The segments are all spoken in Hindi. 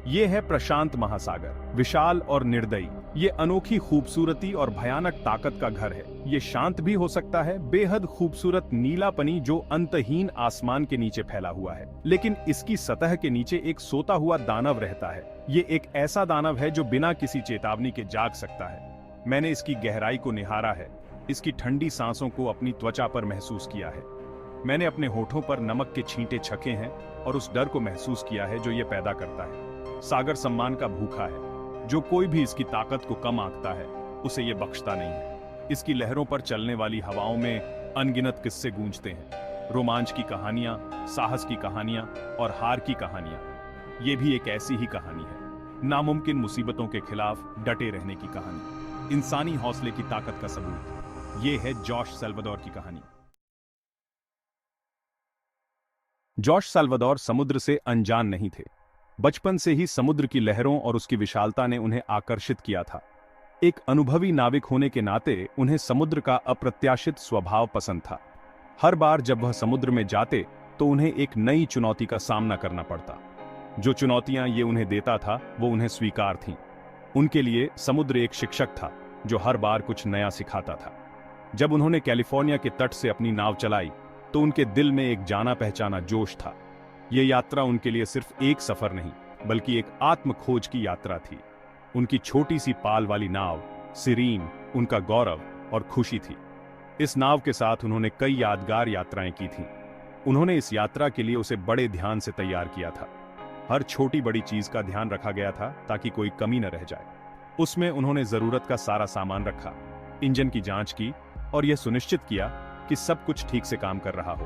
ये है प्रशांत महासागर, विशाल और निर्दयी। ये अनोखी खूबसूरती और भयानक ताकत का घर है। ये शांत भी हो सकता है, बेहद खूबसूरत नीलापनी जो अंतहीन आसमान के नीचे फैला हुआ है, लेकिन इसकी सतह के नीचे एक सोता हुआ दानव रहता है। ये एक ऐसा दानव है जो बिना किसी चेतावनी के जाग सकता है। मैंने इसकी गहराई को निहारा है, इसकी ठंडी सांसों को अपनी त्वचा पर महसूस किया है। मैंने अपने होठों पर नमक के छींटे छके हैं और उस डर को महसूस किया है जो ये पैदा करता है। सागर सम्मान का भूखा है, जो कोई भी इसकी ताकत को कम आंकता है उसे ये बख्शता नहीं है। इसकी लहरों पर चलने वाली हवाओं में अनगिनत किस्से गूंजते हैं, रोमांच की कहानियां, साहस की कहानियां और हार की कहानियां। ये भी एक ऐसी ही कहानी है, नामुमकिन मुसीबतों के खिलाफ डटे रहने की कहानी, इंसानी हौसले की ताकत का सबूत। ये है जॉश सल्वाडोर की कहानी। जॉश सल्वाडोर समुद्र से अनजान नहीं थे। बचपन से ही समुद्र की लहरों और उसकी विशालता ने उन्हें आकर्षित किया था। एक अनुभवी नाविक होने के नाते उन्हें समुद्र का अप्रत्याशित स्वभाव पसंद था। हर बार जब वह समुद्र में जाते तो उन्हें एक नई चुनौती का सामना करना पड़ता। जो चुनौतियां ये उन्हें देता था वो उन्हें स्वीकार थीं। उनके लिए समुद्र एक शिक्षक था जो हर बार कुछ नया सिखाता था। जब उन्होंने कैलिफोर्निया के तट से अपनी नाव चलाई तो उनके दिल में एक जाना पहचाना जोश था। यह यात्रा उनके लिए सिर्फ एक सफर नहीं बल्कि एक आत्म खोज की यात्रा थी। उनकी छोटी सी पाल वाली नाव सिरीन उनका गौरव और खुशी थी। इस नाव के साथ उन्होंने कई यादगार यात्राएं की थीं। उन्होंने इस यात्रा के लिए उसे बड़े ध्यान से तैयार किया था। हर छोटी बड़ी चीज का ध्यान रखा गया था ताकि कोई कमी न रह जाए। उसमें उन्होंने जरूरत का सारा सामान रखा, इंजन की जांच की और यह सुनिश्चित किया कि सब कुछ ठीक से काम कर रहा हो,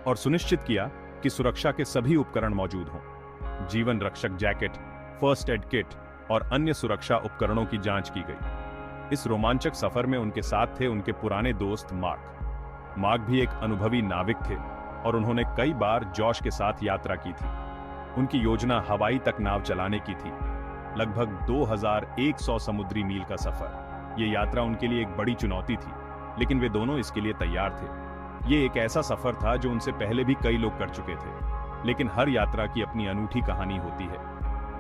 और सुनिश्चित किया कि सुरक्षा के सभी उपकरण मौजूद हों। जीवन रक्षक जैकेट, फर्स्ट एड किट और अन्य सुरक्षा उपकरणों की जांच की गई। इस रोमांचक सफर में उनके साथ थे उनके पुराने दोस्त मार्क भी एक अनुभवी नाविक थे और उन्होंने कई बार जॉश के साथ यात्रा की थी। उनकी योजना हवाई तक नाव चलाने की थी, लगभग 2100 समुद्री मील का सफर। यह यात्रा उनके लिए एक बड़ी चुनौती थी, लेकिन वे दोनों इसके लिए तैयार थे। ये एक ऐसा सफर था जो उनसे पहले भी कई लोग कर चुके थे, लेकिन हर यात्रा की अपनी अनूठी कहानी होती है।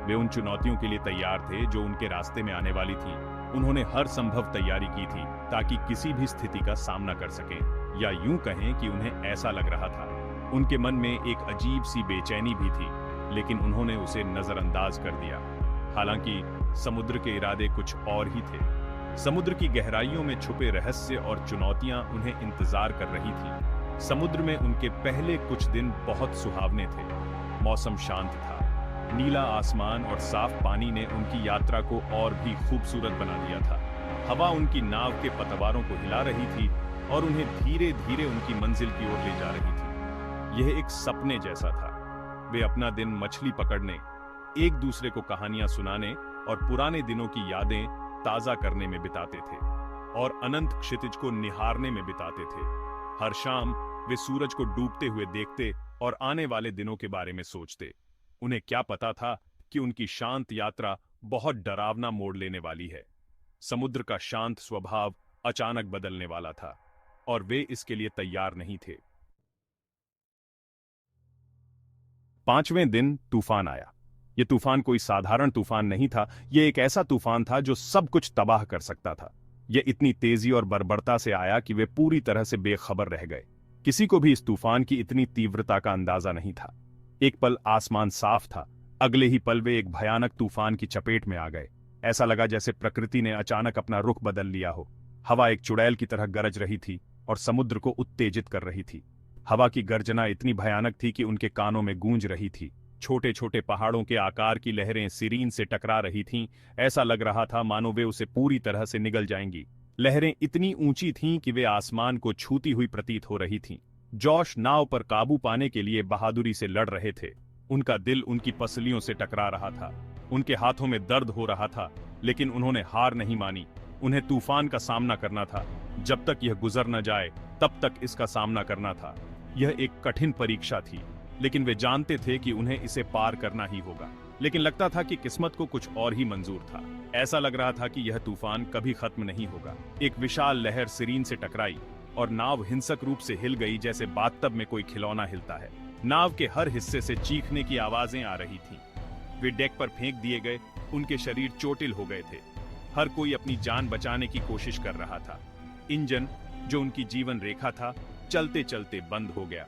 वे उन चुनौतियों के लिए तैयार थे जो उनके रास्ते में आने वाली थी। उन्होंने हर संभव तैयारी की थी ताकि किसी भी स्थिति का सामना कर सकें, या यूं कहें कि उन्हें ऐसा लग रहा था। उनके मन में एक अजीब सी बेचैनी भी थी, लेकिन उन्होंने उसे नजरअंदाज कर दिया। हालांकि समुद्र के इरादे कुछ और ही थे। समुद्र की गहराइयों में छुपे रहस्य और चुनौतियां उन्हें इंतजार कर रही थीं। समुद्र में उनके पहले कुछ दिन बहुत सुहावने थे। मौसम शांत था, नीला आसमान और साफ पानी ने उनकी यात्रा को और भी खूबसूरत बना दिया था। हवा उनकी नाव के पतवारों को हिला रही थी और उन्हें धीरे धीरे उनकी मंजिल की ओर ले जा रही थी। यह एक सपने जैसा था। वे अपना दिन मछली पकड़ने, एक दूसरे को कहानियां सुनाने और पुराने दिनों की यादें ताजा करने में बिताते थे, और अनंत क्षितिज को निहारने में बिताते थे। हर शाम वे सूरज को डूबते हुए देखते और आने वाले दिनों के बारे में सोचते। उन्हें क्या पता था कि उनकी शांत यात्रा बहुत डरावना मोड़ लेने वाली है। समुद्र का शांत स्वभाव अचानक बदलने वाला था और वे इसके लिए तैयार नहीं थे। 5वें दिन तूफान आया। यह तूफान कोई साधारण तूफान नहीं था, यह एक ऐसा तूफान था जो सब कुछ तबाह कर सकता था। यह इतनी तेजी और बर्बरता से आया कि वे पूरी तरह से बेखबर रह गए। किसी को भी इस तूफान की इतनी तीव्रता का अंदाजा नहीं था। एक पल आसमान साफ था, अगले ही पल वे एक भयानक तूफान की चपेट में आ गए। ऐसा लगा जैसे प्रकृति ने अचानक अपना रुख बदल लिया हो। हवा एक चुड़ैल की तरह गरज रही थी और समुद्र को उत्तेजित कर रही थी। हवा की गर्जना इतनी भयानक थी कि उनके कानों में गूंज रही थी। छोटे छोटे पहाड़ों के आकार की लहरें सिरीन से टकरा रही थीं। ऐसा लग रहा था मानो वे उसे पूरी तरह से निगल जाएंगी। लहरें इतनी ऊंची थीं कि वे आसमान को छूती हुई प्रतीत हो रही थीं। जॉश नाव पर काबू पाने के लिए बहादुरी से लड़ रहे थे। उनका दिल उनकी पसलियों से टकरा रहा था, उनके हाथों में दर्द हो रहा था, लेकिन उन्होंने हार नहीं मानी। उन्हें तूफान का सामना करना था। जब तक यह गुजर न जाए तब तक इसका सामना करना था। यह एक कठिन परीक्षा थी, लेकिन वे जानते थे कि उन्हें इसे पार करना ही होगा। लेकिन लगता था कि किस्मत को कुछ और ही मंजूर था। ऐसा लग रहा था कि यह तूफान कभी खत्म नहीं होगा। एक विशाल लहर सिरीन से टकराई और नाव हिंसक रूप से हिल गई, जैसे बाथटब में कोई खिलौना हिलता है। नाव के हर हिस्से से चीखने की आवाजें आ रही थीं। वे डेक पर फेंक दिए गए, उनके शरीर चोटिल हो गए थे। हर कोई अपनी जान बचाने की कोशिश कर रहा था। इंजन, जो उनकी जीवन रेखा था, चलते चलते बंद हो गया।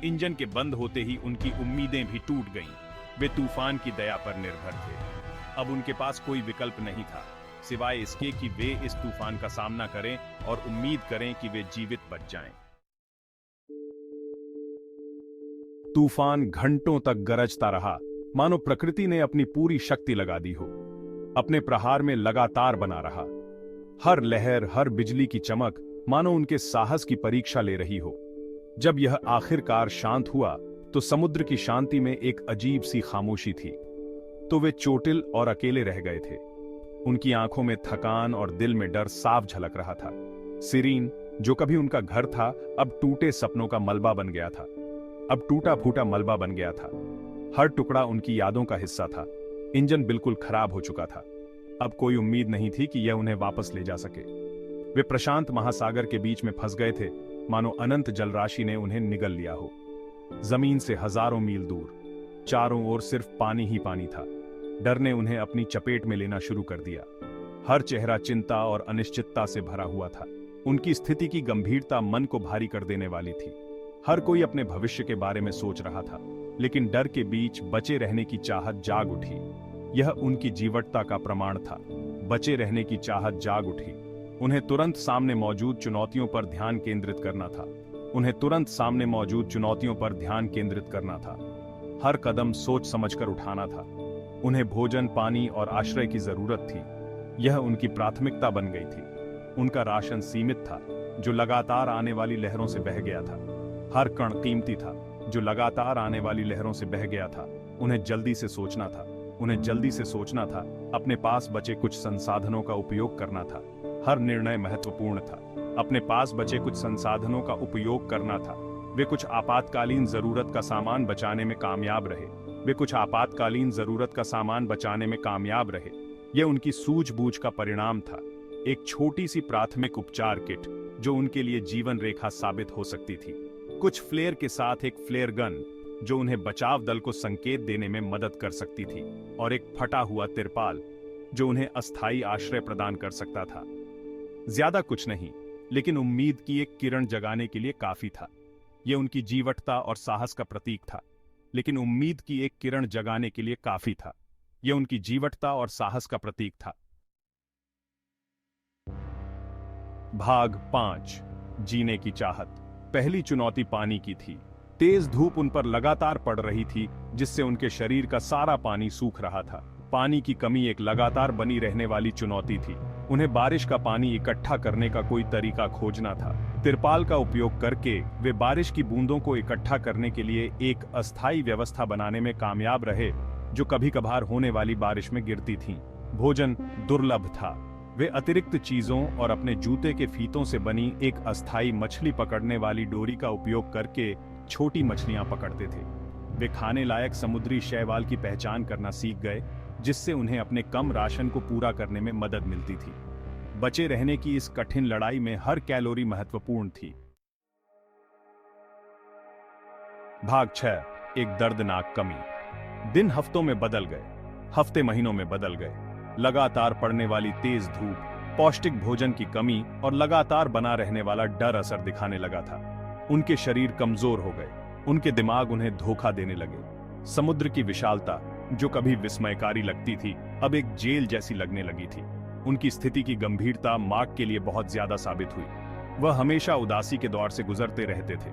इंजन के बंद होते ही उनकी उम्मीदें भी टूट गईं। वे तूफान की दया पर निर्भर थे। अब उनके पास कोई विकल्प नहीं था, सिवाय इसके कि वे इस तूफान का सामना करें और उम्मीद करें कि वे जीवित बच जाएं। तूफान घंटों तक गरजता रहा, मानो प्रकृति ने अपनी पूरी शक्ति लगा दी हो। अपने प्रहार में लगातार बना रहा। हर लहर, हर बिजली की चमक मानो उनके साहस की परीक्षा ले रही हो। जब यह आखिरकार शांत हुआ तो समुद्र की शांति में एक अजीब सी खामोशी थी। तो वे चोटिल और अकेले रह गए थे। उनकी आंखों में थकान और दिल में डर साफ झलक रहा था। सिरीन, जो कभी उनका घर था, अब टूटे सपनों का मलबा बन गया था। अब टूटा फूटा मलबा बन गया था। हर टुकड़ा उनकी यादों का हिस्सा था। इंजन बिल्कुल खराब हो चुका था। अब कोई उम्मीद नहीं थी कि यह उन्हें वापस ले जा सके। वे प्रशांत महासागर के बीच में फंस गए थे, मानो अनंत जलराशि ने उन्हें निगल लिया हो। जमीन से हजारों मील दूर चारों ओर सिर्फ पानी ही पानी था। डर ने उन्हें अपनी चपेट में लेना शुरू कर दिया। हर चेहरा चिंता और अनिश्चितता से भरा हुआ था। उनकी स्थिति की गंभीरता मन को भारी कर देने वाली थी। हर कोई अपने भविष्य के बारे में सोच रहा था, लेकिन डर के बीच बचे रहने की चाहत जाग उठी। यह उनकी जीवटता का प्रमाण था। बचे रहने की चाहत जाग उठी। उन्हें तुरंत सामने मौजूद चुनौतियों पर ध्यान केंद्रित करना था। उन्हें तुरंत सामने मौजूद चुनौतियों पर ध्यान केंद्रित करना था। हर कदम सोच समझकर उठाना था। उन्हें भोजन, पानी और आश्रय की जरूरत थी। यह उनकी प्राथमिकता बन गई थी। उनका राशन सीमित था, जो लगातार आने वाली लहरों से बह गया था। हर कण कीमती था, जो लगातार आने वाली लहरों से बह गया था। उन्हें जल्दी से सोचना था। उन्हें जल्दी से सोचना था। अपने पास बचे कुछ संसाधनों का उपयोग करना था। हर निर्णय महत्वपूर्ण था। अपने पास बचे कुछ संसाधनों का उपयोग करना था। वे कुछ आपातकालीन जरूरत का सामान बचाने में कामयाब रहे। वे कुछ आपातकालीन जरूरत का सामान बचाने में कामयाब रहे। यह उनकी सूझबूझ का परिणाम था। एक छोटी सी प्राथमिक उपचार किट, जो उनके लिए जीवन रेखा साबित हो सकती थी। कुछ फ्लेयर के साथ एक फ्लेयर गन, जो उन्हें बचाव दल को संकेत देने में मदद कर सकती थी, और एक फटा हुआ तिरपाल, जो उन्हें अस्थायी आश्रय प्रदान कर सकता था। ज्यादा कुछ नहीं, लेकिन उम्मीद की एक किरण जगाने के लिए काफी था। यह उनकी जीवटता और साहस का प्रतीक था, लेकिन उम्मीद की एक किरण जगाने के लिए काफी था। यह उनकी जीवटता और साहस का प्रतीक था। भाग 5। जीने की चाहत। पहली चुनौती पानी की थी। तेज धूप उन पर लगातार पड़ रही थी, जिससे उनके शरीर का सारा पानी सूख रहा था। पानी की कमी एक लगातार बनी रहने वाली चुनौती थी। उन्हें बारिश का पानी इकट्ठा करने का कोई तरीका खोजना था। तिरपाल का उपयोग करके वे बारिश की बूंदों को इकट्ठा करने के लिए एक अस्थायी व्यवस्था बनाने में कामयाब रहे, जो कभी कभार होने वाली बारिश में गिरती थीं। भोजन दुर्लभ था। वे अतिरिक्त चीजों और अपने जूते के फीतों से बनी एक अस्थायी मछली पकड़ने वाली डोरी का उपयोग करके छोटी मछलियां पकड़ते थे। वे खाने लायक समुद्री शैवाल की पहचान करना सीख गए, जिससे उन्हें अपने कम राशन को पूरा करने में मदद मिलती थी। बचे रहने की इस कठिन लड़ाई में हर कैलोरी महत्वपूर्ण थी। भाग 6। एक दर्दनाक कमी। दिन हफ्तों में बदल गए, हफ्ते महीनों में बदल गए। लगातार पड़ने वाली तेज धूप, पौष्टिक भोजन की कमी और लगातार बना रहने वाला डर असर दिखाने लगा था। उनके शरीर कमजोर हो गए। उनके दिमाग उन्हें धोखा देने लगे। समुद्र की विशालता, जो कभी विस्मयकारी लगती थी, अब एक जेल जैसी लगने लगी थी। उनकी स्थिति की गंभीरता मार्क के लिए बहुत ज्यादा साबित हुई। वह हमेशा उदासी के दौर से गुजरते रहते थे।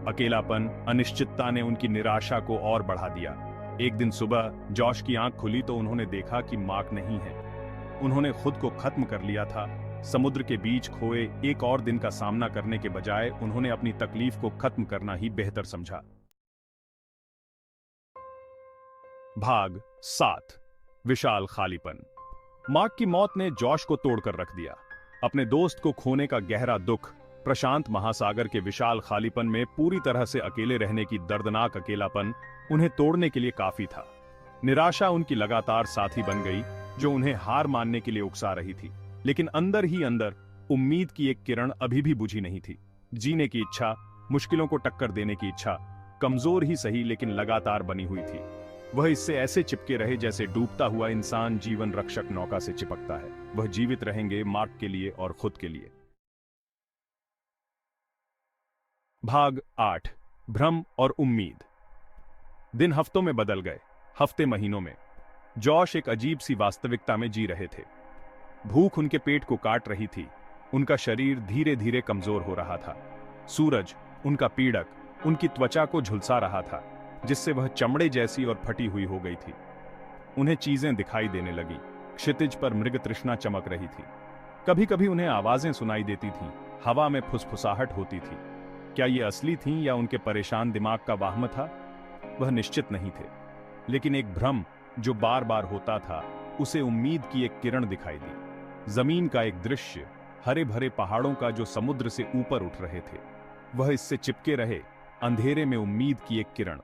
अकेलापन, अनिश्चितता ने उनकी निराशा को और बढ़ा दिया। एक दिन सुबह जॉश की आंख खुली तो उन्होंने देखा कि मार्क नहीं है। उन्होंने खुद को खत्म कर लिया था। समुद्र के बीच खोए एक और दिन का सामना करने के बजाय उन्होंने अपनी तकलीफ को खत्म करना ही बेहतर समझा। भाग 7। विशाल खालीपन। मार्क की मौत ने जॉश को तोड़कर रख दिया। अपने दोस्त को खोने का गहरा दुख, प्रशांत महासागर के विशाल खालीपन में पूरी तरह से अकेले रहने की दर्दनाक अकेलापन उन्हें तोड़ने के लिए काफी था। निराशा उनकी लगातार साथी बन गई, जो उन्हें हार मानने के लिए उकसा रही थी। लेकिन अंदर ही अंदर उम्मीद की एक किरण अभी भी बुझी नहीं थी। जीने की इच्छा, मुश्किलों को टक्कर देने की इच्छा, कमजोर ही सही लेकिन लगातार बनी हुई थी। वह इससे ऐसे चिपके रहे जैसे डूबता हुआ इंसान जीवन रक्षक नौका से चिपकता है। वह जीवित रहेंगे मार्क के लिए और खुद के लिए। भाग 8। भ्रम और उम्मीद। दिन हफ्तों में बदल गए, हफ्ते महीनों में। जॉश एक अजीब सी वास्तविकता में जी रहे थे। भूख उनके पेट को काट रही थी, उनका शरीर धीरे धीरे कमजोर हो रहा था। सूरज, उनका पीड़क, उनकी त्वचा को झुलसा रहा था, जिससे वह चमड़े जैसी और फटी हुई हो गई थी। उन्हें चीजें दिखाई देने लगी, क्षितिज पर मृग तृष्णा चमक रही थी। कभी कभी उन्हें आवाजें सुनाई देती थीं, हवा में फुसफुसाहट होती थी। क्या ये असली थीं या उनके परेशान दिमाग का वाहम था? वह निश्चित नहीं थे, लेकिन एक भ्रम जो बार बार होता था, उसे उम्मीद की एक किरण दिखाई दी। जमीन का एक दृश्य, हरे भरे पहाड़ों का जो समुद्र से ऊपर उठ रहे थे। वह इससे चिपके रहे, अंधेरे में उम्मीद की एक किरण।